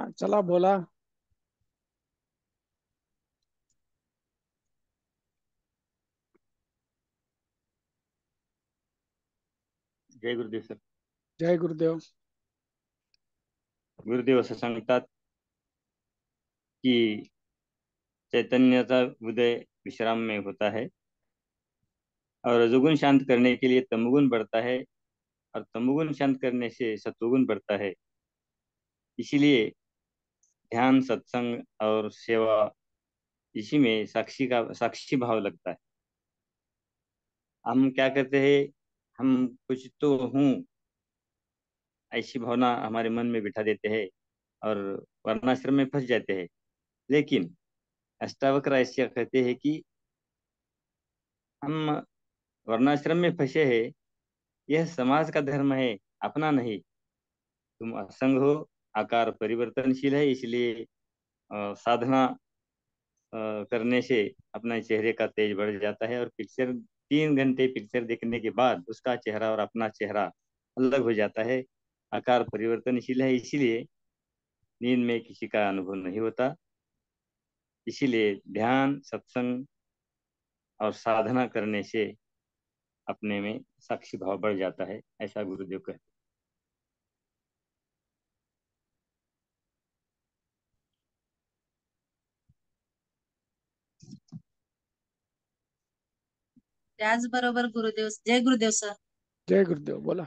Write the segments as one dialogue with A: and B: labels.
A: हा, चला बोला.
B: जय गुरुदेव सर.
A: जय गुरुदेव.
B: गुरुदेव असं सांगतात की चैतन्य का उदय विश्राम में होता है और रजोगुण शांत करने के लिए तमोगुण बढ़ता है और तमोगुण शांत करने से सत्वगुण बढ़ता है. इसीलिए ध्यान, सत्संग और सेवा, इसी में साक्षी भाव लगता है. हम क्या करते हैं, हम कुछ तो हूँ ऐसी भावना हमारे मन में बिठा देते हैं और वर्णाश्रम में फंस जाते हैं. लेकिन अष्टावक्र ऐसा कहते हैं कि हम वर्णाश्रम में फंसे हैं, यह समाज का धर्म है, अपना नहीं. तुम असंग हो, आकार परिवर्तनशील है, इसलिए साधना करने से अपने चेहरे का तेज बढ़ जाता है और पिक्चर 3 घंटे पिक्चर देखने के बाद उसका चेहरा और अपना चेहरा अलग हो जाता है. आकार परिवर्तनशील है, इसीलिए नींद में किसी का अनुभव नहीं होता. इसीलिए ध्यान, सत्संग और साधना करने से अपने में साक्षी भाव बढ़ जाता है, ऐसा गुरुदेव कहते
C: त्याचबरोबर गुरुदेव, जय गुरुदेव सर.
A: जय गुरुदेव. बोला.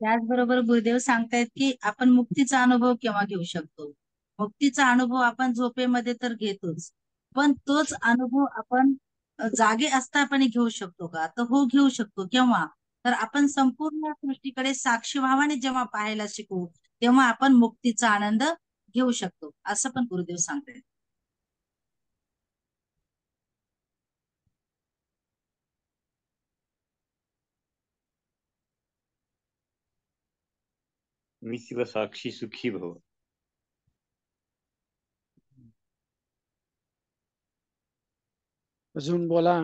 C: त्याचबरोबर गुरुदेव सांगतायत की आपण मुक्तीचा अनुभव केव्हा घेऊ शकतो. मुक्तीचा अनुभव आपण झोपेमध्ये तर घेतोच, पण तोच अनुभव आपण जागे असताना घेऊ शकतो का? तर हो, घेऊ शकतो. केव्हा? तर आपण संपूर्ण सृष्टीकडे साक्षी भावाने जेव्हा पाहायला शिकू, तेव्हा आपण मुक्तीचा आनंद घेऊ शकतो, असं पण गुरुदेव सांगतायत.
B: विश्व साक्षी सुखी भव.
A: अजून बोला.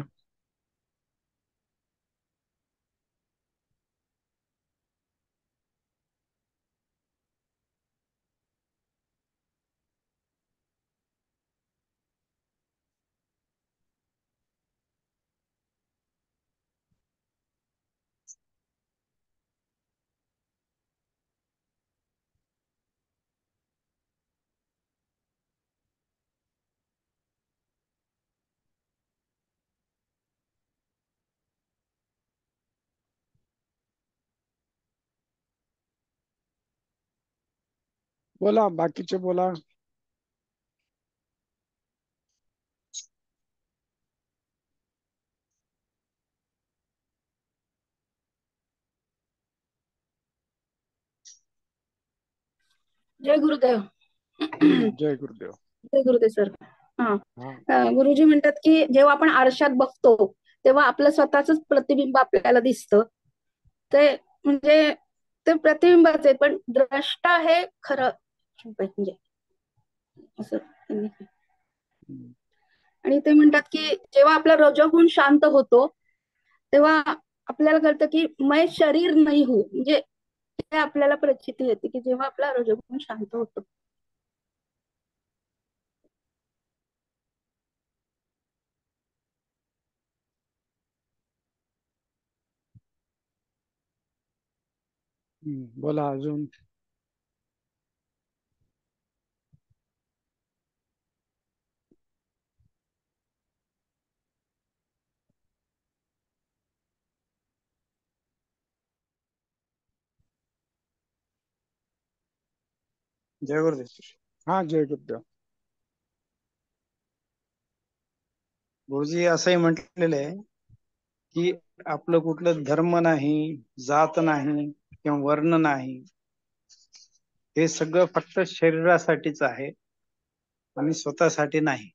A: बोला, बाकीचे बोला.
D: जय गुरुदेव.
A: जय गुरुदेव.
D: जय गुरुदेव सर. हा,
A: हा.
D: गुरुजी म्हणतात की जेव्हा आपण आरशात बघतो तेव्हा आपलं स्वतःच प्रतिबिंब आपल्याला दिसतं. ते म्हणजे ते प्रतिबिंबाचे, पण द्रष्टा हे खरं म्हणजे असं त्यांनी. आणि ते म्हणतात की जेव्हा आपला रजोगुण शांत होतो तेव्हा आपल्याला कळतं की मैं शरीर नाही हूं, म्हणजे ते आपल्याला प्रचिती येते की जेव्हा आपला रजोगुण शांत होतो.
A: बोला अजून.
E: जय गुरुदेव.
A: हा, जय गुरुदेव.
E: गुरुजी असंही म्हटलेलं आहे की आपलं कुठलं धर्म नाही, जात नाही किंवा वर्ण नाही, हे सगळं फक्त शरीरासाठीच आहे आणि स्वतःसाठी नाही.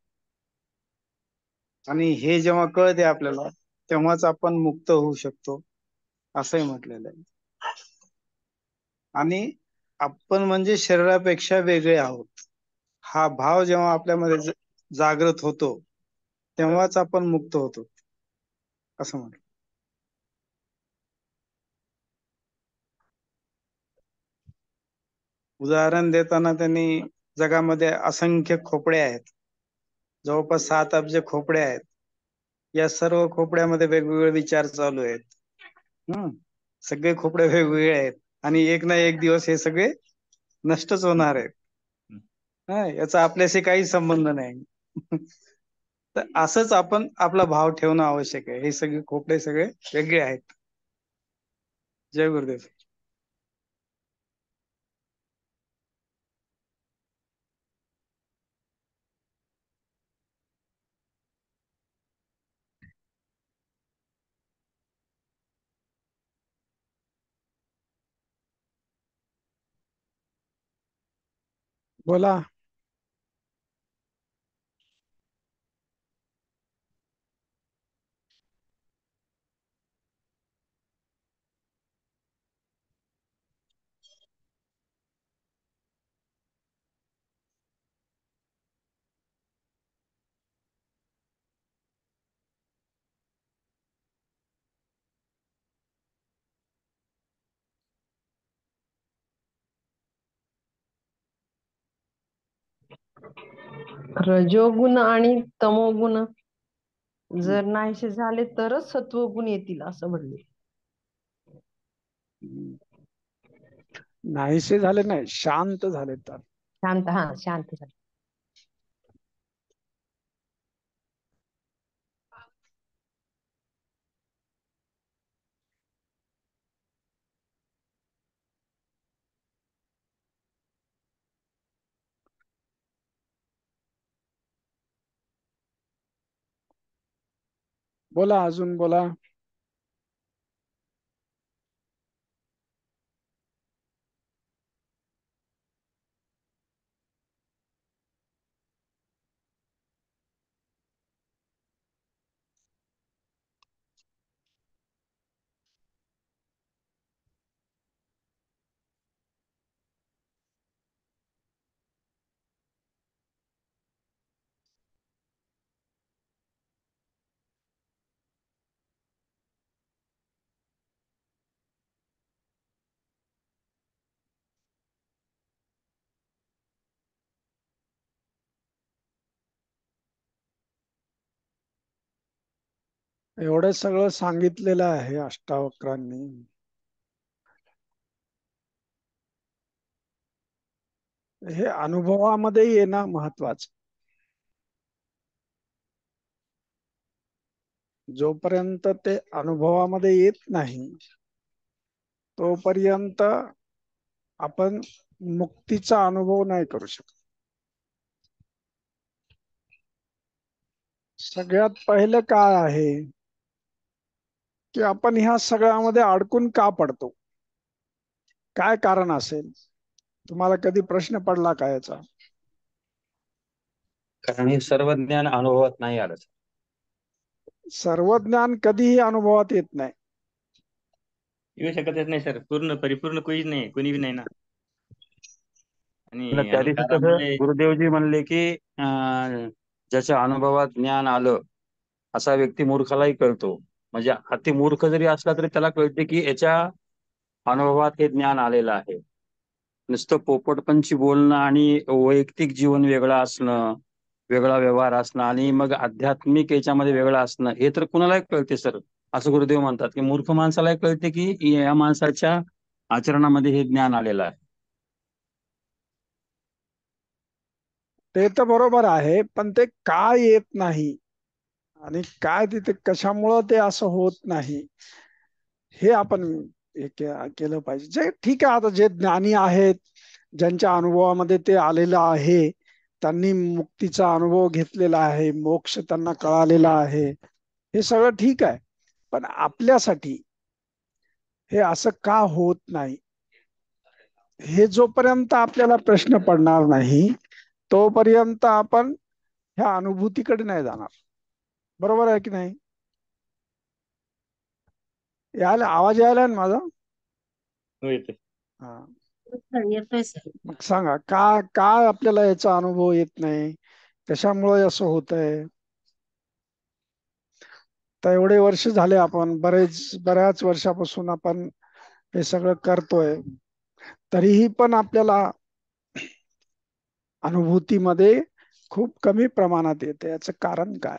E: आणि हे जेव्हा कळते आपल्याला तेव्हाच आपण मुक्त होऊ शकतो, असंही म्हटलेलं आहे. आणि आपण म्हणजे शरीरापेक्षा वेगळे आहोत, हा भाव जेव्हा आपल्यामध्ये जागृत होतो तेव्हाच आपण मुक्त होतो, असं म्हटलं. उदाहरण देताना त्यांनी जगामध्ये असंख्य खोपडे आहेत, जवळपास 7 अब्ज खोपडे आहेत. या सर्व खोपड्यामध्ये वेगवेगळे विचार चालू आहेत. हम्म सगळे खोपडे वेगवेगळे आहेत आणि एक ना एक दिवस हे सगळे नष्टच होणार आहेत. याचा आपल्याशी काही संबंध नाही. तर असंच आपण आपला भाव ठेवणं आवश्यक आहे. हे सगळे खोपडे सगळे वेगळे आहेत. जय गुरुदेव.
A: बोला.
F: रजोगुण आणि तमोगुण जर नाहीसे झाले तरच सत्वगुण येतील असं म्हणले.
A: नाहीसे झाले नाही, शांत झाले तर.
F: शांत झाले.
A: बोला, अजून बोला. एवढं सगळं सांगितलेलं आहे अष्टावक्रांनी. हे अनुभवामध्ये येणं महत्वाचं. जोपर्यंत ते अनुभवामध्ये येत नाही तोपर्यंत आपण मुक्तीचा अनुभव नाही करू शकत. सगळ्यात पहिलं काय आहे की आपण ह्या सगळ्यामध्ये अडकून का पडतो, काय कारण असेल? तुम्हाला कधी प्रश्न पडला का याचा?
G: कारण हे सर्व ज्ञान अनुभवात नाही आलं.
A: सर्व ज्ञान कधीही अनुभवात येत नाही.
B: येऊ शकतच नाही सर. पूर्ण परिपूर्ण कोणीच नाही, कोणी बी नाही ना. आणि
G: त्या दिवशी कसं
B: अहंकारामुळे
G: गुरुदेवजी म्हणले की ज्याच्या अनुभवात ज्ञान आलं असा व्यक्ती मूर्खालाही कळतो. म्हणजे अति मूर्ख जरी असला तरी त्याला कळते की याच्या अनुभवात हे ज्ञान आलेलं आहे. नुसतं पोपटपंची बोलणं आणि वैयक्तिक जीवन वेगळं असणं, वेगळा व्यवहार असणं आणि मग आध्यात्मिक याच्यामध्ये वेगळं असणं हे तर कुणालाही कळते सर. असं गुरुदेव म्हणतात की मूर्ख माणसालाही कळते की या माणसाच्या आचरणामध्ये हे ज्ञान आलेलं आहे.
A: ते तर बरोबर आहे, पण ते का येत नाही आणि काय तिथे कशामुळं ते असं होत नाही हे आपण केलं पाहिजे. जे ठीक आहे, आता जे ज्ञानी आहेत, ज्यांच्या अनुभवामध्ये ते आलेलं आहे, त्यांनी मुक्तीचा अनुभव घेतलेला आहे, मोक्ष त्यांना कळालेला आहे, हे सगळं ठीक आहे. पण आपल्यासाठी हे असं का होत नाही, हे जोपर्यंत आपल्याला प्रश्न पडणार नाही तोपर्यंत आपण ह्या अनुभूतीकडे नाही जाणार. बरोबर आहे की नाही? यायला आवाज यायला ना माझा?
B: हो येते.
A: हा,
C: येतोय सर.
A: मग सांगा का काय आपल्याला याचा अनुभव येत नाही, कशामुळे असं होतंय? तर एवढे वर्ष झाले, आपण बऱ्याच वर्षापासून आपण हे सगळं करतोय, तरीही पण आपल्याला अनुभूतीमध्ये खूप कमी प्रमाणात येते. याचं कारण काय?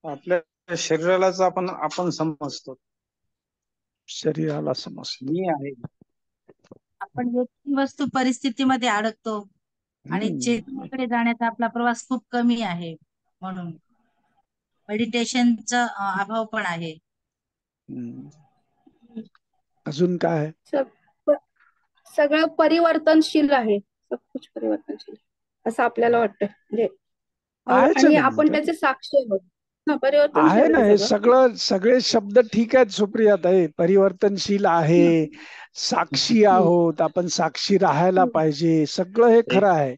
E: आपल्या शरीरालाच आपण आपण समजतो.
A: शरीराला समजतो.
E: मी आहे.
C: आपण व्यक्ती वस्तू परिस्थितीमध्ये अडकतो आणि चेतनेकडे जाण्याचा आपला प्रवास खूप कमी आहे. म्हणून मेडिटेशनचा अभाव पण आहे.
A: अजून काय?
D: सगळं परिवर्तनशील आहे. सब कुछ परिवर्तनशील असं आपल्याला वाटतं. म्हणजे
A: आहेच
D: आणि
A: ना मग
D: आपण
A: ते.
D: त्याचे साक्षी आहोत.
A: आहे
D: परिवर्तनशील
A: ना,
D: आहे
A: हे
D: सगळं.
A: सगळे शब्द ठीक आहेत सुप्रियाताई. परिवर्तनशील आहे, साक्षी आहोत, आपण साक्षी राहायला पाहिजे, सगळं हे खरं आहे.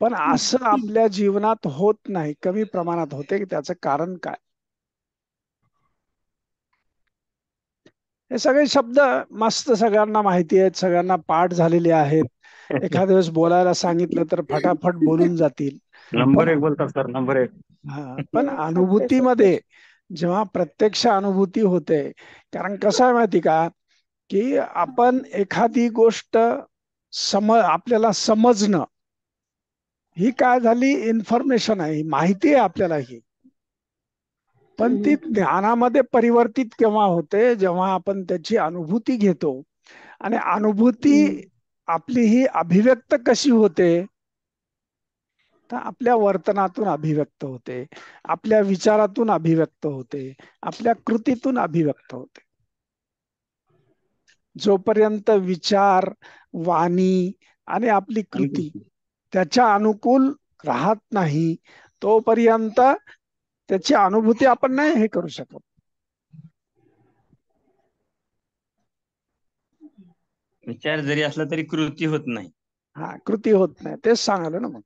A: पण असं आपल्या जीवनात होत नाही, कमी प्रमाणात होते. त्याचं कारण काय? हे सगळे शब्द मस्त सगळ्यांना माहिती आहेत, सगळ्यांना पाठ झालेले आहेत. एखाद्या वेळेस बोलायला सांगितलं तर फटाफट बोलून जातील.
G: नंबर
A: पण
G: एक बोलतात सर, नंबर एक.
A: पण अनुभूतीमध्ये जेव्हा प्रत्यक्ष अनुभूती होते, कारण कसं आहे माहिती का, की आपण एखादी गोष्ट आपल्याला समजणं ही काय झाली, इन्फॉर्मेशन आहे, ही माहिती आहे आपल्याला ही. पण ती ज्ञानामध्ये परिवर्तित केव्हा होते, जेव्हा आपण त्याची अनुभूती घेतो. आणि अनुभूती आपली ही अभिव्यक्त कशी होते, तर आपल्या वर्तनातून अभिव्यक्त होते, आपल्या विचारातून अभिव्यक्त होते, आपल्या कृतीतून अभिव्यक्त होते. जोपर्यंत विचार, वाणी आणि आपली कृती त्याच्या अनुकूल राहत नाही, तोपर्यंत त्याची अनुभूती आपण नाही हे करू शकत.
B: विचार जरी असला तरी कृती होत नाही.
A: कृती होत नाही. तेच सांगाल ना. मग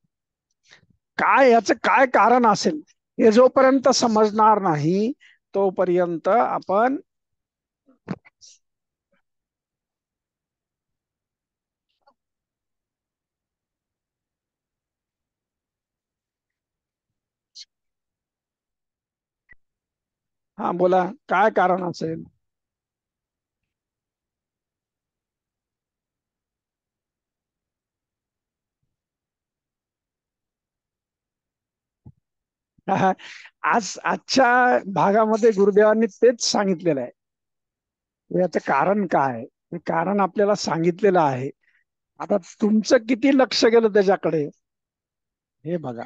A: काय याचं काय कारण असेल, हे जोपर्यंत समजणार नाही तोपर्यंत आपण बोला, काय कारण असेल? आजच्या भागामध्ये गुरुदेवांनी तेच सांगितलेलं आहे. याचं कारण काय, हे कारण आपल्याला सांगितलेलं आहे. आता तुमचं किती लक्ष गेलं त्याच्याकडे हे बघा.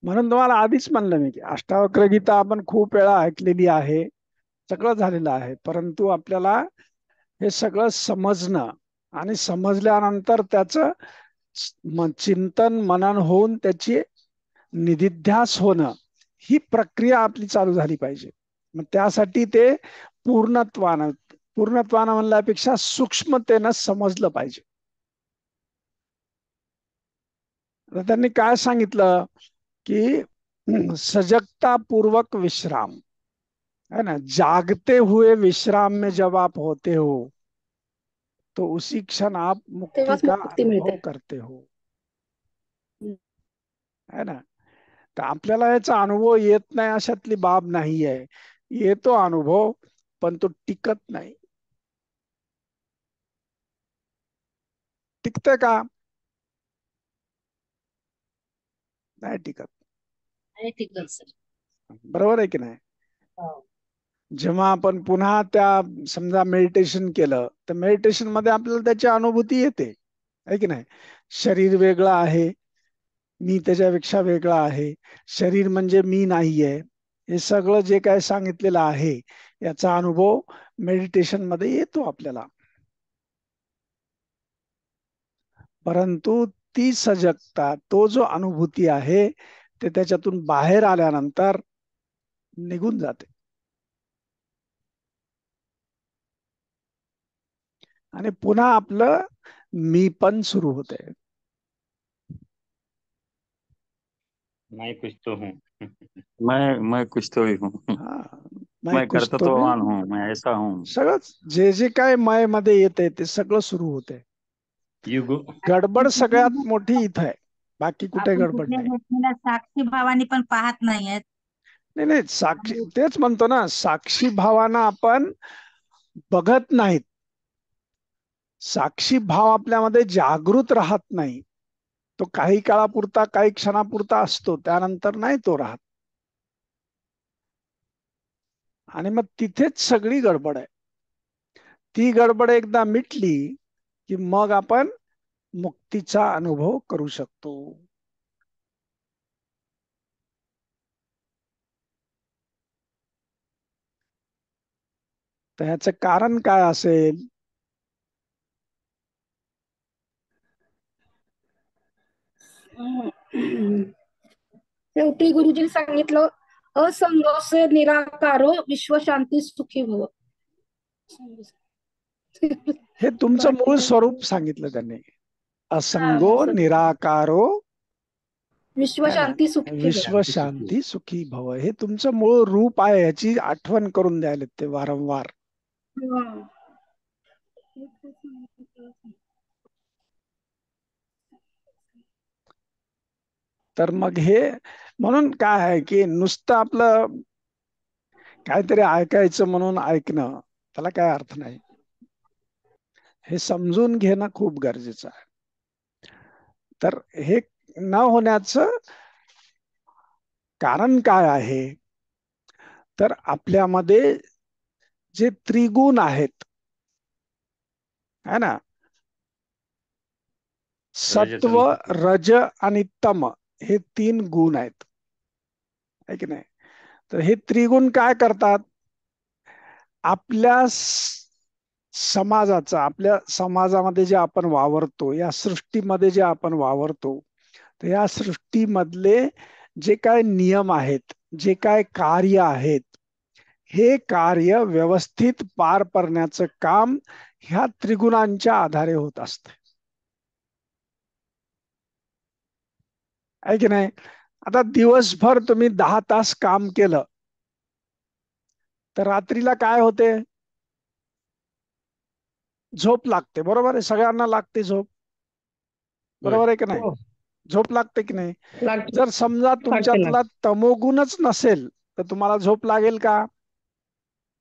A: म्हणून तुम्हाला आधीच म्हणलं मी की अष्टावक्र गीता आपण खूप वेळा ऐकलेली आहे, सगळं झालेलं आहे. परंतु आपल्याला हे सगळं समजणं आणि समजल्यानंतर त्याचं चिंतन मनन होऊन त्याची निधिध्यास होणं, ही प्रक्रिया आपली चालू झाली पाहिजे. मग त्यासाठी ते पूर्णत्वानं म्हणल्यापेक्षा सूक्ष्मतेनं समजलं पाहिजे. त्यांनी काय सांगितलं की सजगता पूर्वक विश्राम है ना, जागते हुए विश्राम में जब आप होते हो तो उसी क्षण आप मुक्ति
D: तेव्हाच
A: का
D: मुक्ती
A: अनुभव
D: मिळते.
A: करते हो, है ना. तर आपल्याला याचा अनुभव येत नाही अशातली बाब नाही आहे. येतो अनुभव, पण तो टिकत नाही. टिकते का? नाही टिकत. बरोबर आहे की नाही? जेव्हा आपण पुन्हा त्या समजा मेडिटेशन केलं तर मेडिटेशन मध्ये आपल्याला त्याची अनुभूती येते, आहे की नाही? शरीर वेगळं आहे, मी त्याच्यापेक्षा वेगळा आहे, शरीर म्हणजे मी नाहीये, हे सगळं जे काय सांगितलेलं आहे याचा अनुभव मेडिटेशन मध्ये येतो आपल्याला. परंतु ती सजगता, तो जो अनुभूती आहे, ते त्याच्यातून बाहेर आल्यानंतर निघून जाते आणि पुन्हा आपलं मी पण सुरू होते.
B: मैं कुछ तो हूँ.
G: मैं कुछ तो ही हूँ. मैं
A: कुछ तो
G: कर्तृत्ववान हूँ, मैं ऐसा हूँ.
A: सगळंच जे काय मय मध्ये येते ते सगळं सुरू होते.
B: युगो
A: गडबड सगळ्यात मोठी इथं आहे, बाकी कुठे
C: आपण
A: गडबड
C: कुठल्या
A: नाही.
C: गोष्टीला साक्षी भावाने पण पाहत नाहीयेत.
A: नाही नाही, साक्षी तेच म्हणतो ना, साक्षी भावानं आपण बघत नाहीत. साक्षी भाव आपल्यामध्ये जागृत राहत नाही. तो काही काळापुरता, काही क्षणापुरता असतो, त्यानंतर नाही तो राहत. आणि मग तिथेच सगळी गडबड आहे. ती गडबड एकदा मिटली की मग आपण मुक्तीचा अनुभव करू शकतो. तर ह्याचं कारण काय असेल?
D: शेवटी गुरुजींनी सांगितलं, असंगोसे निराकारो विश्वशांती सुखी भव.
A: हे तुमचं
D: बाकी
A: मूळ
D: काय
A: स्वरूप सांगितलं त्यांनी. असंगो
D: हा,
A: निराकारो है ना,
D: विश्वशांती सुखी भव.
A: विश्व शांती सुखी भव, हे तुमचं मूळ रूप आहे. याची आठवण करून द्यायला ते वारंवार.
D: हा.
A: तर मग हे म्हणून काय आहे की नुसतं आपलं काहीतरी ऐकायचं म्हणून ऐकणं, त्याला काय अर्थ नाही. हे समजून घेणं खूप गरजेचं आहे. तर हे न होण्याचं कारण काय आहे? तर आपल्यामध्ये जे त्रिगुण आहेत, है ना, सत्व, रज आणि तम, हे 3 गुण आहेत, है की नाही? तर हे त्रिगुण काय करतात? आपल्या समाजाचा, आपल्या समाजामध्ये जे आपण वावरतो, या सृष्टीमध्ये जे आपण वावरतो, तर या सृष्टीमधले जे काय नियम आहेत, जे काय कार्य आहेत, हे कार्य व्यवस्थित पार पाडण्याचं काम ह्या त्रिगुणांच्या आधारे होत असते, आहे की नाही? आता दिवसभर तुम्ही 10 तास काम केलं तर रात्रीला काय होते? झोप लागते. बरोबर आहे, सगळ्यांना लागते झोप. बरोबर आहे की नाही?
F: हो.
A: झोप लागते की नाही?
F: लागते
A: जर समजा
F: लागते
A: तुमच्यातला तमोगुणच नसेल तर तुम्हाला झोप लागेल का?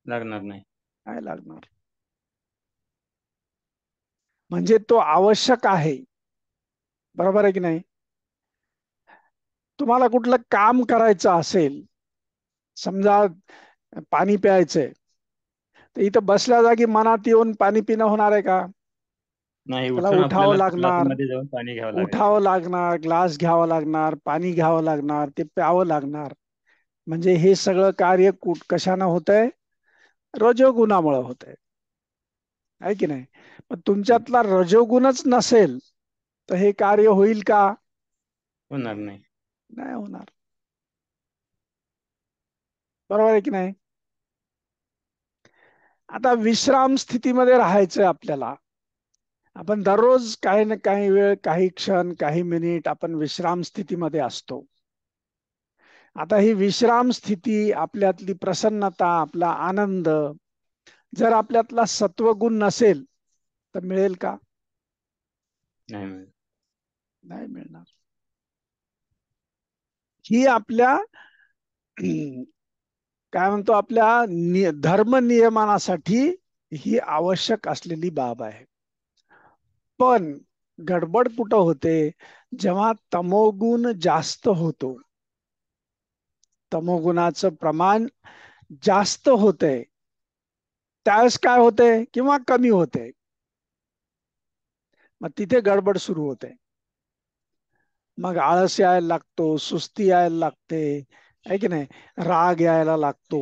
B: लागणार नाही.
A: नाही लागणार. म्हणजे तो आवश्यक आहे. बरोबर आहे की नाही? तुम्हाला कुठलं काम करायचं असेल, समजा पाणी प्यायचंय, तर इथं बसल्या जागी मनात येऊन पाणी पिणं होणार आहे का?
B: नाही,
A: त्याला
B: उठून
A: उठावं
B: आपल्याला
A: लागणार,
B: क्लासमध्ये जाऊन पाणी घ्यावं लागेल.
A: उठावं लागणार, ग्लास घ्यावं लागणार, पाणी घ्यावं लागणार, ते प्यावं लागणार. म्हणजे हे सगळं कार्य कशानं होत आहे? रजोगुणामुळे होत आहे की नाही? पण तुमच्यातला रजोगुणच नसेल तर हे कार्य होईल का?
B: होणार नाही.
A: नाही होणार. बरोबर आहे की नाही? आता विश्राम स्थितीमध्ये राहायचंय आपल्याला. आपण दररोज काही ना काही वेळ, काही क्षण, काही मिनिट आपण विश्राम स्थितीमध्ये असतो. आता ही विश्राम स्थिती, आपल्यातली प्रसन्नता, आपला आनंद जर आपल्यातला सत्वगुण नसेल तर मिळेल का?
B: नाही मिळत.
A: नाही मिळणार. ही आपल्या काय म्हणतो, आपल्या धर्म नियमनासाठी ही आवश्यक असलेली बाब आहे. पण गडबड कुठं होते? जेव्हा तमोगुण जास्त होतो, तमोगुणाचं प्रमाण जास्त होतंय, त्यावेळेस काय होतंय किंवा कमी होते, मग तिथे गडबड सुरू होते. मग आळस यायला लागतो, सुस्ती यायला लागते, आहे की नाही? राग यायला लागतो,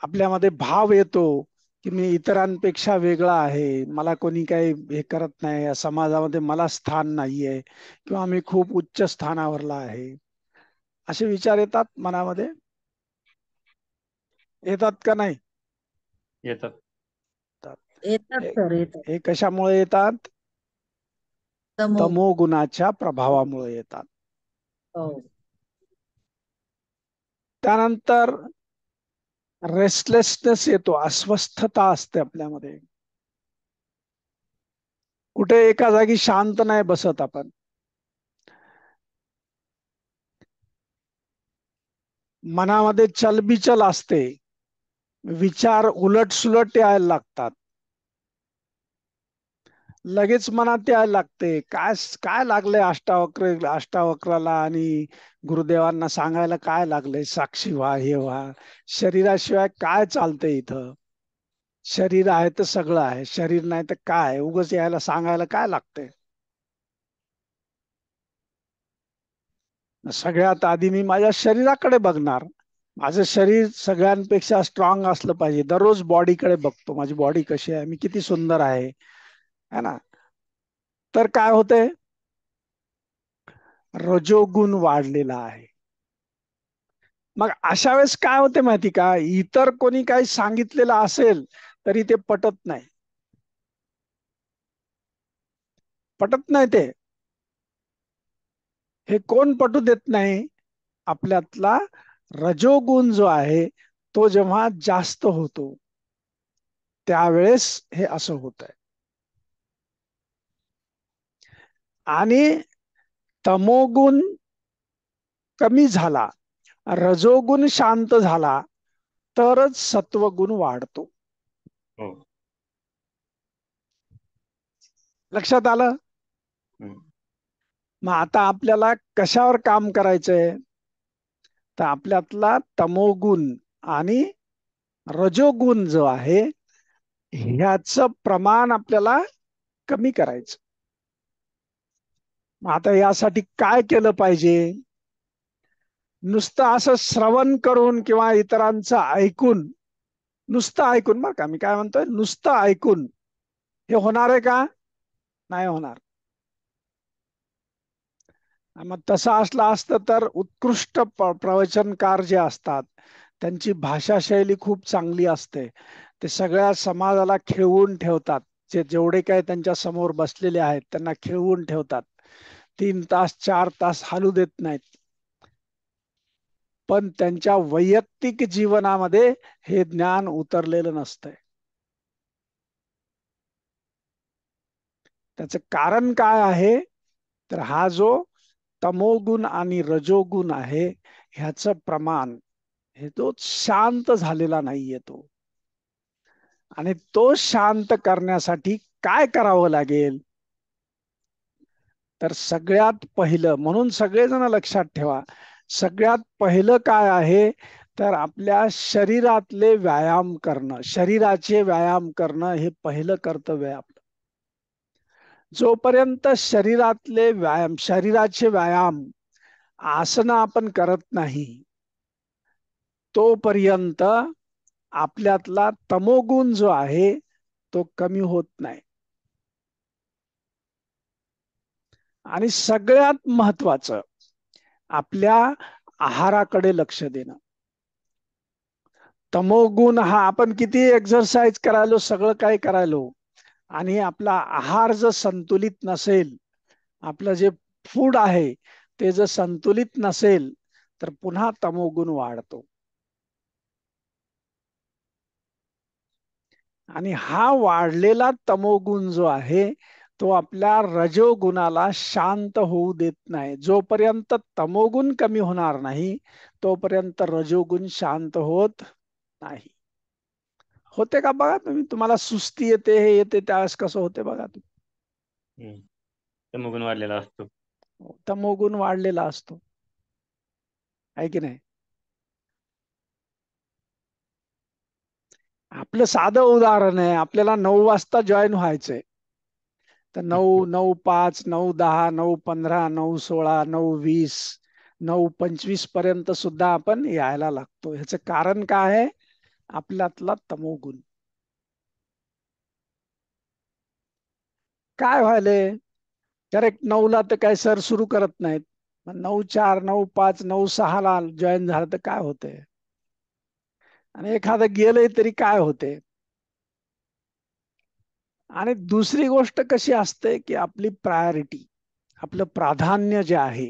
A: आपल्यामध्ये भाव येतो की मी इतरांपेक्षा वेगळा आहे, मला कोणी काही हे करत नाही, या समाजामध्ये मला स्थान नाहीये, किंवा मी खूप उच्च स्थानावरला आहे, असे विचार येतात मनामध्ये. येतात का नाही?
B: येतात.
C: येतात
A: हे
C: सर, येतात.
A: हे कशामुळे येतात?
C: तमो
A: तमोगुणाच्या प्रभावामुळे येतात.
C: हो.
A: त्यानंतर रेस्टलेसनेस येतो, अस्वस्थता असते आपल्यामध्ये. कुठे एका जागी शांत नाही बसत आपण. मनामध्ये चलबिचल असते, विचार उलट यायला लागतात, लगेच मनात यायला लागते काय काय लागलंय अष्टावक्राला आणि गुरुदेवांना सांगायला काय लागलंय, साक्षी व्हा, हे व्हा. शरीराशिवाय काय चालतंय इथं? शरीर आहे तर सगळं आहे, शरीर नाही तर काय? उगाच यायला सांगायला काय लागतंय? सगळ्यात आधी मी माझ्या शरीराकडे बघणार. माझं शरीर सगळ्यांपेक्षा स्ट्रॉंग असलं पाहिजे. दररोज बॉडीकडे बघतो, माझी बॉडी कशी आहे, मी किती सुंदर आहे, है ना? तर काय होतंय, रजोगुण वाढलेला आहे. मग अशा वेळेस काय होते माहिती का, इतर कोणी काही सांगितलेलं असेल तरी ते पटत नाही, पटत नाही ते. हे कोण पटू देत नाही? आपल्यातला रजोगुण जो आहे तो जेव्हा जास्त होतो त्यावेळेस हे असं होत आहे. आणि तमोगुण कमी झाला, रजोगुण शांत झाला तरच सत्वगुण वाढतो.
B: हो.
A: लक्षात आलं? मग आता आपल्याला कशावर काम करायचंय? तर आपल्यातला तमोगुण आणि रजोगुण जो आहे ह्याचं प्रमाण आपल्याला कमी करायचं. आता यासाठी काय केलं पाहिजे? नुसतं असं श्रवण करून किंवा इतरांचं ऐकून, नुसतं ऐकून, बरं का मी काय म्हणतोय, नुसतं ऐकून हे होणार आहे का? नाही होणार. मग तसं असलं असतं तर उत्कृष्ट प्रवचनकार जे असतात त्यांची भाषाशैली खूप चांगली असते. ते सगळ्या समाजाला खिळवून ठेवतात. जेवढे काही त्यांच्या समोर बसलेले आहेत त्यांना खिळवून ठेवतात. 3 तास 4 तास हालू देत नाहीत. पण त्यांच्या वैयक्तिक जीवनामध्ये हे ज्ञान उतरलेलं नसतंय. त्याचं कारण काय आहे? तर हा जो तमोगुण आणि रजोगुण आहे ह्याचं प्रमाण हे तो शांत झालेला नाहीये तो. आणि तो शांत करण्यासाठी काय करावं लागेल? तर सगळ्यात पहिलं, म्हणून सगळेजण लक्षात ठेवा, सगळ्यात पहिलं काय आहे तर आपल्या शरीरातले व्यायाम करणं, शरीराचे व्यायाम करणं हे पहिलं कर्तव्य आहे आपलं. जोपर्यंत शरीरातले व्यायाम, शरीराचे व्यायाम, आसनं आपण करत नाही तोपर्यंत आपल्यातला तमोगुण जो आहे तो कमी होत नाही. आणि सगळ्यात महत्वाचं आपल्या आहाराकडे लक्ष देणं. तमोगुण हा आपण किती एक्सरसाइज करायलो, सगळं काही करायलो, आणि आपला आहार जर संतुलित नसेल, आपलं जे फूड आहे ते जर संतुलित नसेल तर पुन्हा तमोगुण वाढतो. आणि हा वाढलेला तमोगुण जो आहे तो आपल्या रजोगुणाला शांत होऊ देत नाही. जोपर्यंत तमोगुण कमी होणार नाही तोपर्यंत रजोगुण शांत होत नाही. होते का बघा तुम्ही, तुम्हाला सुस्ती येते, हे येते, त्यावेळेस कसं होते बघा तुम्ही.
B: तमोगुण वाढलेला असतो.
A: तमोगुण वाढलेला असतो, आहे की नाही? आपलं साधं उदाहरण आहे, आपल्याला 9 वाजता जॉईन व्हायचंय, तर 9, 9:05, 9:10, 9:15, 9:16, 9:20, 9:25 पर्यंत सुद्धा आपण यायला लागतो. ह्याचं कारण काय आहे? आपल्यातला तमोगुण. काय व्हायलंय, करेक्ट 9ला तर काय सर सुरू करत नाहीत, 9:04, 9:05, 9:06 जॉईन झालं तर काय होतंय? आणि एखादं गेलंय तरी काय होते? आणि दुसरी गोष्ट कशी असते की आपली प्रायोरिटी, आपलं प्राधान्य जे आहे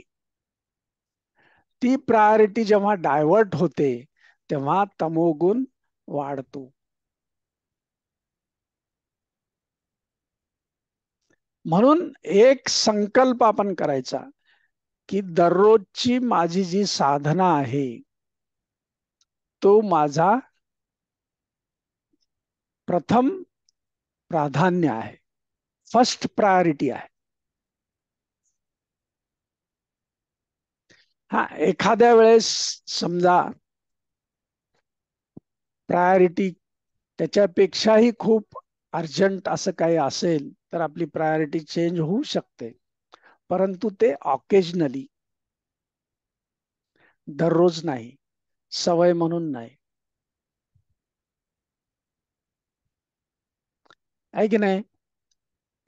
A: ती प्रायोरिटी जेव्हा डायव्हर्ट होते तेव्हा तमोगुण वाढतो. म्हणून एक संकल्प आपण करायचा की दररोजची माझी जी साधना आहे तो माझा प्रथम प्राधान्य आहे, फर्स्ट प्रायोरिटी आहे. हा, एखाद्या वेळेस समजा प्रायोरिटी त्याच्यापेक्षाही खूप अर्जंट असं काही असेल तर आपली प्रायोरिटी चेंज होऊ शकते, परंतु ते ऑकेजनली, दररोज नाही, सवय म्हणून नाही. आहे की नाही?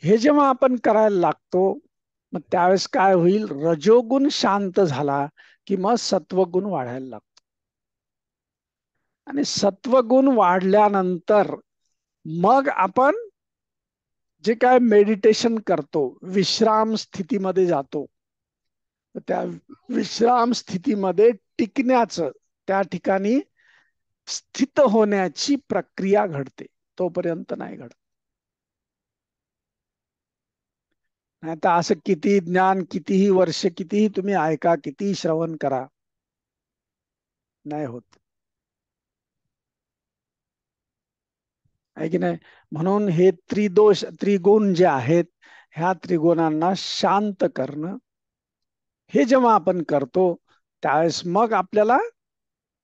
A: हे जेव्हा आपण करायला लागतो, मग त्यावेळेस काय होईल, रजोगुण शांत झाला की मग सत्वगुण वाढायला लागतो. आणि सत्वगुण वाढल्यानंतर मग आपण जे काय मेडिटेशन करतो, विश्राम स्थितीमध्ये जातो, त्या विश्राम स्थितीमध्ये टिकण्याचं, त्या ठिकाणी स्थित होण्याची प्रक्रिया घडते. तोपर्यंत नाही घडत. नाही तर असं किती ज्ञान, कितीही वर्ष, कितीही तुम्ही ऐका, कितीही श्रवण करा, नाही होत. आहे की नाही? म्हणून हे त्रिदोष, त्रिगुण जे आहेत, ह्या त्रिगुणांना शांत करणं, हे जेव्हा आपण करतो त्यावेळेस मग आपल्याला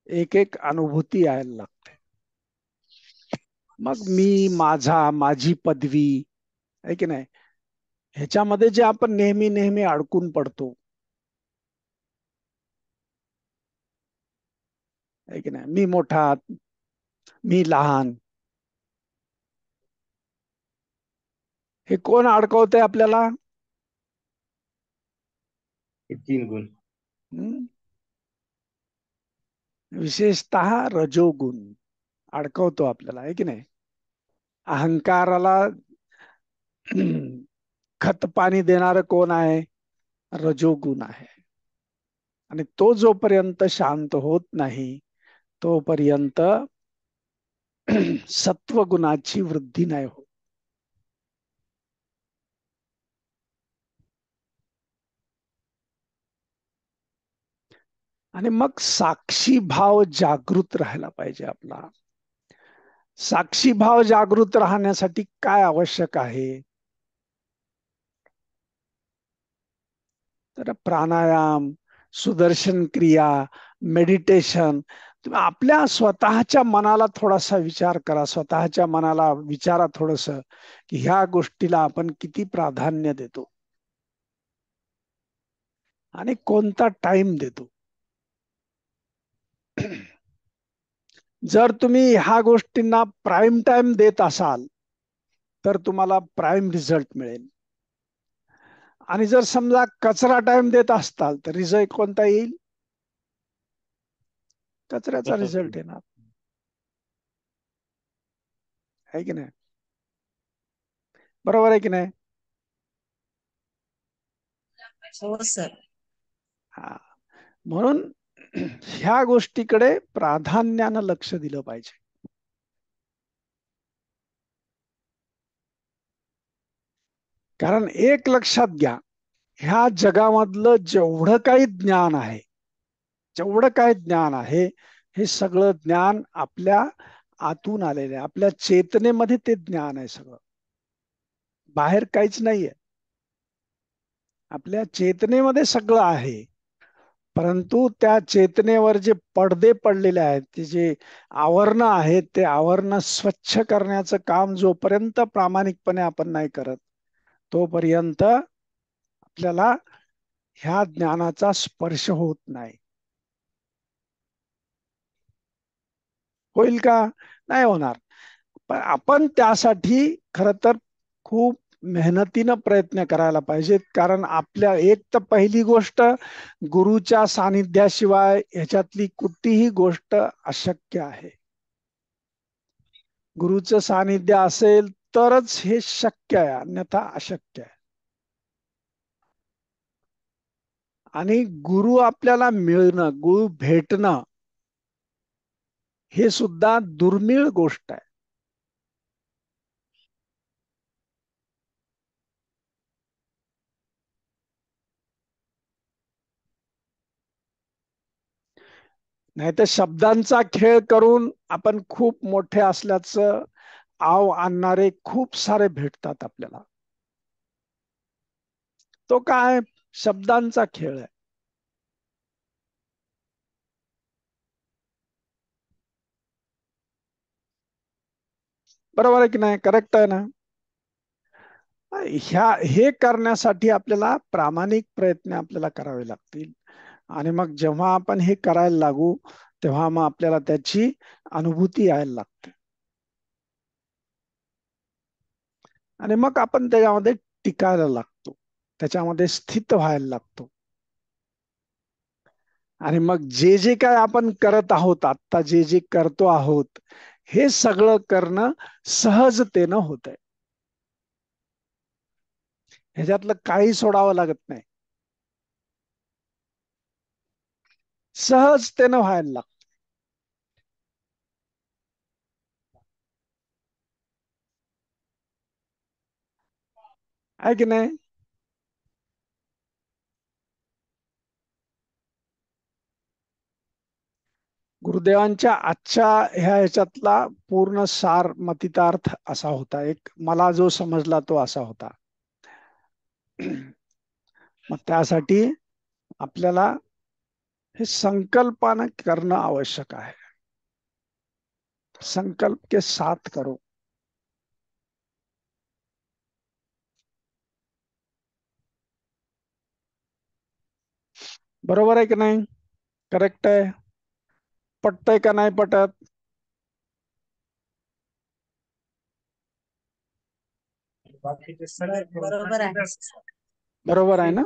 A: एक एक अनुभूती यायला लागते. मग मी, माझा, माझी पदवी, आहे की नाही, ह्याच्यामध्ये जे आपण नेहमी नेहमी अडकून पडतो, आहे की नाही, मी मोठा, मी लहान, हे कोण अडकवतंय आपल्याला?
B: हे 3 गुण.
A: हम्म? विशेषतः रजोगुण अडकवतो आपल्याला, आहे की नाही? अहंकाराला खत पाणी देणारं कोण आहे? रजोगुण आहे. आणि तो जोपर्यंत शांत होत नाही तोपर्यंत सत्वगुणाची वृद्धी नाही होत. आणि मग साक्षी भाव जागृत राहायला पाहिजे आपला. साक्षी भाव जागृत राहण्यासाठी काय आवश्यक आहे? तर प्राणायाम, सुदर्शन क्रिया, मेडिटेशन. तुम्ही आपल्या स्वतःच्या मनाला थोडासा विचार करा, स्वतःच्या मनाला विचारा थोडस की ह्या गोष्टीला आपण किती प्राधान्य देतो आणि कोणता टाइम देतो. जर तुम्ही ह्या गोष्टींना प्राईम टाइम देत असाल तर तुम्हाला प्राईम रिझल्ट मिळेल. आणि जर समजा कचरा टाइम देत असताल तर रिझल्ट कोणता येईल? कचऱ्याचा
B: तसाच
A: रिझल्ट येणार, आहे की नाही? बरोबर आहे की नाही?
C: हो सर.
A: हा, म्हणून ह्या गोष्टीकडे प्राधान्यानं लक्ष दिलं पाहिजे. कारण एक लक्षात घ्या, ह्या जगामधलं जेवढं काही ज्ञान आहे, जेवढं काही ज्ञान आहे, हे सगळं ज्ञान आपल्या आतून आलेलं आहे. आपल्या चेतनेमध्ये ते ज्ञान आहे सगळं, बाहेर काहीच नाहीये. आपल्या चेतनेमध्ये सगळं आहे, परंतु त्या चेतनेवर जे पडदे पडलेले आहेत, ते जे आवरण आहेत, ते आवरण स्वच्छ करण्याचं काम जोपर्यंत प्रामाणिकपणे आपण नाही करत तोपर्यंत आपल्याला ह्या ज्ञानाचा स्पर्श होत नाही. होईल का? नाही होणार. पण आपण त्यासाठी खर तर खूप मेहनतीनं प्रयत्न करायला पाहिजेत. कारण आपल्या एक तर पहिली गोष्ट, गुरुच्या सानिध्याशिवाय ह्याच्यातली कुठलीही गोष्ट अशक्य आहे. गुरुचं सानिध्य असेल तरच हे शक्य आहे, अन्यथा अशक्य आहे. आणि गुरु आपल्याला मिळणं, गुरु भेटणं, हे सुद्धा दुर्मिळ गोष्ट आहे. नाही तर शब्दांचा खेळ करून आपण खूप मोठे असल्याचं आव आणणारे खूप सारे भेटतात आपल्याला. तो काय शब्दांचा खेळ आहे. बरोबर आहे की नाही? करेक्ट आहे ना? हे करण्यासाठी आपल्याला प्रामाणिक प्रयत्न आपल्याला करावे लागतील. आणि मग जेव्हा आपण हे करायला लागू तेव्हा मग आपल्याला त्याची अनुभूती यायला लागते. आणि मग आपण त्याच्यामध्ये टिकायला लागतो, त्याच्यामध्ये स्थित व्हायला लागतो. आणि मग जे जे काय आपण करत आहोत, आता जे जे करतो आहोत, हे सगळं करणं सहजतेनं होत आहे. ह्याच्यातलं काही सोडावं लागत नाही, सहजतेनं व्हायला लागतं. आहे की नाही? गुरुदेवांच्या आजच्या ह्याच्यातला पूर्ण सार मतितार्थ असा होता, एक मला जो समजला तो असा होता. मग त्यासाठी आपल्याला हे संकल्पना करणं आवश्यक आहे. संकल्प के साथ करो. बरोबर आहे की नाही? करेक्ट आहे. पटतंय का नाही पटत?
C: बरोबर आहे.
A: बरोबर आहे ना?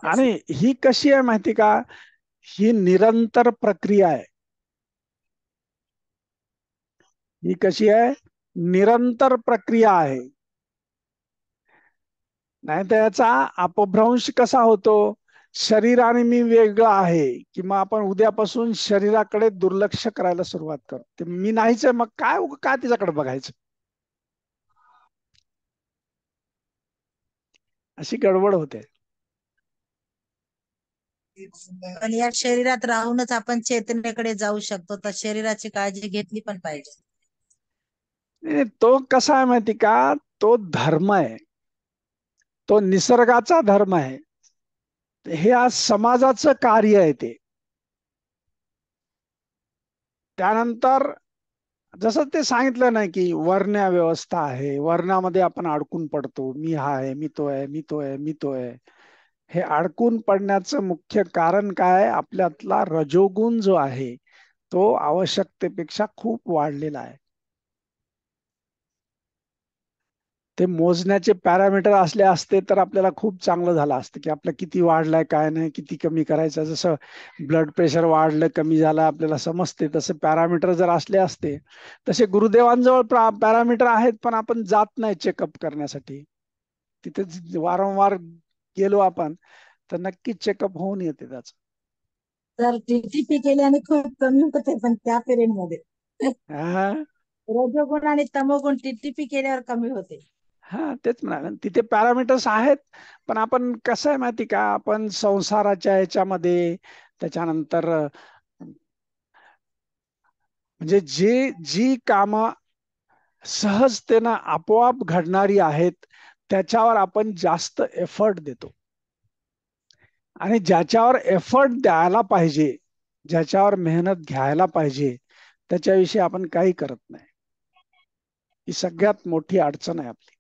A: आणि ही कशी आहे माहिती का? ही निरंतर प्रक्रिया आहे. ही कशी आहे? निरंतर प्रक्रिया आहे. नाही तर याचा अपभ्रंश कसा होतो? शरीराने मी वेगळं आहे किंवा आपण उद्यापासून शरीराकडे दुर्लक्ष करायला सुरुवात करतो. मी नाहीच आहे, मग काय तिच्याकडे बघायचं? अशी गडबड होते.
C: पण या शरीरात राहूनच आपण चैतन्याकडे जाऊ शकतो, तर शरीराची काळजी घेतली पण पाहिजे.
A: तो कसा आहे माहिती का? तो धर्म आहे, तो निसर्गाचा धर्म आहे. हे आज समाजाचं कार्य आहे. ते त्यानंतर जसं ते सांगितलं नाही की वर्ण्य व्यवस्था आहे, वर्णामध्ये आपण अडकून पडतो. मी हा आहे, मी तो आहे, मी तो आहे, मी तो आहे. हे अडकून पडण्याचं मुख्य कारण काय? आपल्यातला रजोगुण जो आहे तो आवश्यकतेपेक्षा खूप वाढलेला आहे. ते मोजण्याचे पॅरामीटर असले असते तर आपल्याला खूप चांगलं झालं असतं की आपलं किती वाढलंय, काय नाही, किती कमी करायचं. जसं ब्लड प्रेशर वाढलं, कमी झालं, आपल्याला समजते. तसे पॅरामीटर जर असले असते, तसे गुरुदेवांजवळ पॅरामीटर आहेत, पण आपण जात नाही चेकअप करण्यासाठी. तिथे वारंवार गेलो आपण तर नक्कीच चेकअप होऊन येते त्याच.
C: तर टीटीपी केल्याने खूप कमी होते, पण त्या पिरियड मध्ये रजोगुण आणि तमोगुण टीटीपी केल्यावर कमी होते.
A: हा, तेच म्हणाले, तिथे पॅरामीटर्स आहेत. पण आपण कसं आहे माहिती का? आपण संसाराच्या ह्याच्यामध्ये त्याच्यानंतर म्हणजे जी कामं सहजतेनं आपोआप घडणारी आहेत त्याच्यावर आपण जास्त एफर्ट देतो. आणि ज्याच्यावर एफर्ट द्यायला पाहिजे, ज्याच्यावर मेहनत घ्यायला पाहिजे, त्याच्याविषयी आपण काही करत नाही. ही सगळ्यात मोठी अडचण आहे आपली.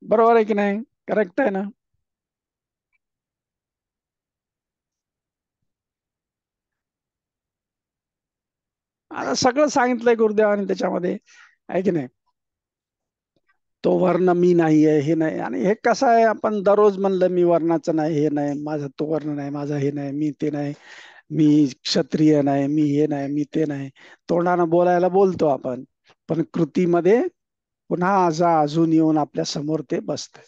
A: बरोबर आहे की नाही? करेक्ट आहे ना? आता सगळं सांगितलंय गुरुदेवाने त्याच्यामध्ये, आहे की नाही? तो वर्ण मी नाहीये, हे नाही. आणि हे कसं आहे, आपण दररोज म्हणलं मी वर्णाचं नाही, हे नाही, माझा तो वर्ण नाही, माझा हे नाही, मी ते नाही, मी क्षत्रिय नाही, मी हे नाही, मी ते नाही. तोंडानं बोलायला बोलतो आपण, पण कृतीमध्ये पुन्हा अजून येऊन आपल्या समोर ते बसतंय.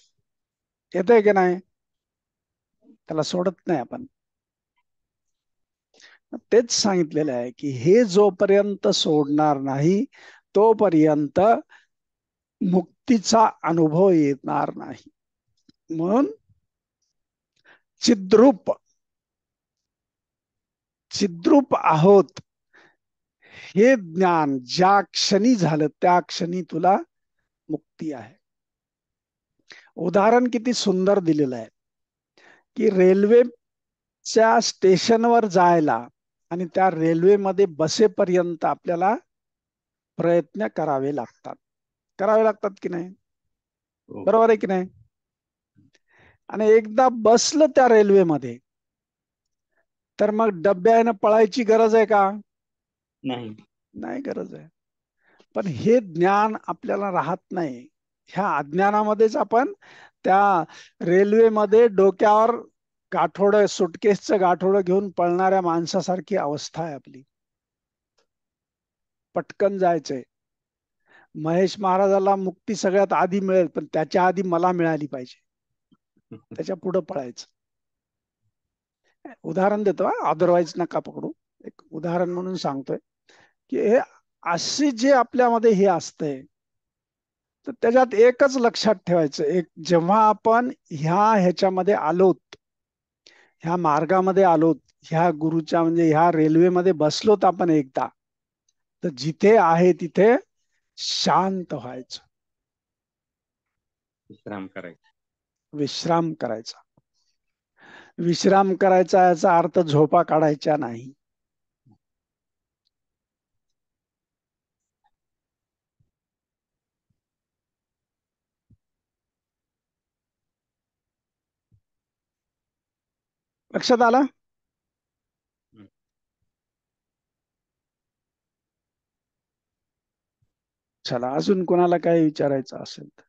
A: येतंय की नाही? त्याला सोडत नाही आपण. तेच सांगितलेलं आहे की हे जोपर्यंत सोडणार नाही तोपर्यंत मुक्तीचा अनुभव येणार नाही. म्हणून चिद्रूप चिद्रूप आहोत हे ज्ञान ज्या क्षणी झालं त्या क्षणी तुला मुक्ती आहे. उदाहरण किती सुंदर दिलेलं आहे की रेल्वेच्या स्टेशनवर जायला आणि त्या रेल्वेमध्ये बसेपर्यंत आपल्याला प्रयत्न करावे लागतात की नाही?
B: हो.
A: बरोबर आहे की नाही? आणि एकदा बसलं त्या रेल्वेमध्ये तर मग डब्यानं पळायची गरज आहे का?
B: नाही.
A: नाही गरज आहे. पण हे ज्ञान आपल्याला राहत नाही. ह्या अज्ञानामध्येच आपण त्या रेल्वेमध्ये डोक्यावर गाठोडं सुटकेसचं गाठोडं घेऊन पळणाऱ्या माणसासारखी अवस्था आहे आपली. पटकन जायचंय. महेश महाराजाला मुक्ती सगळ्यात आधी मिळेल, पण त्याच्या आधी मला मिळाली पाहिजे. त्याच्या पुढं पळायचं. उदाहरण देतो, अदरवाईज नका पकडू. एक उदाहरण म्हणून सांगतोय की हे असे जे आपल्यामध्ये हे असतंय तर त्याच्यात एकच लक्षात ठेवायचं, एक जेव्हा आपण ह्याच्यामध्ये आलोत, ह्या मार्गामध्ये आलोत, ह्या गुरुच्या म्हणजे ह्या रेल्वेमध्ये बसलोत आपण एकदा, तर जिथे आहे तिथे शांत व्हायचं,
B: विश्राम करायचा.
A: विश्राम करायचा. विश्राम करायचा याचा अर्थ झोपा काढायच्या नाही. लक्षात आला? चला, अजून कोणाला काही विचारायचं असेल तर.